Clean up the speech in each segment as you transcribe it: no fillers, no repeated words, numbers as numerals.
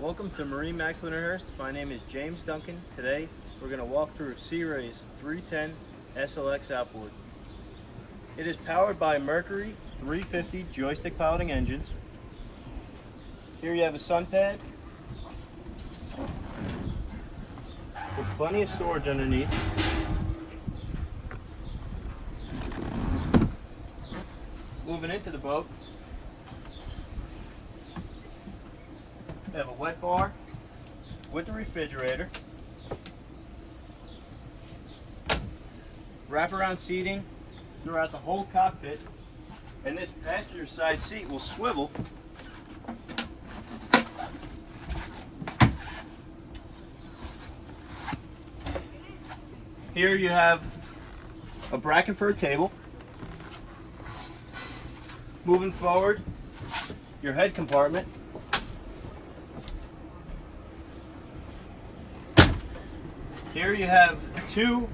Welcome to MarineMax Long Island. My name is James Duncan. Today we're going to walk through Sea Ray's 310 SLX outboard. It is powered by Mercury 350 joystick piloting engines. Here you have a sun pad with plenty of storage underneath. Moving into the boat, we have a wet bar with the refrigerator, wraparound seating throughout the whole cockpit, and this passenger side seat will swivel Here you have a bracket for a table. Moving forward, your head compartment. Here you have two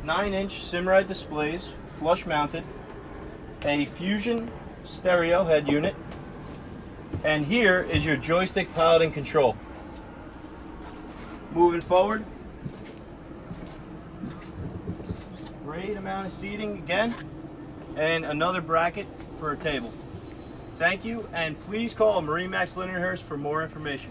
9-inch Simrad displays, flush mounted, a Fusion stereo head unit, and here is your joystick piloting control. Moving forward, great amount of seating again, and another bracket for a table. Thank you, and please call MarineMax Long Island for more information.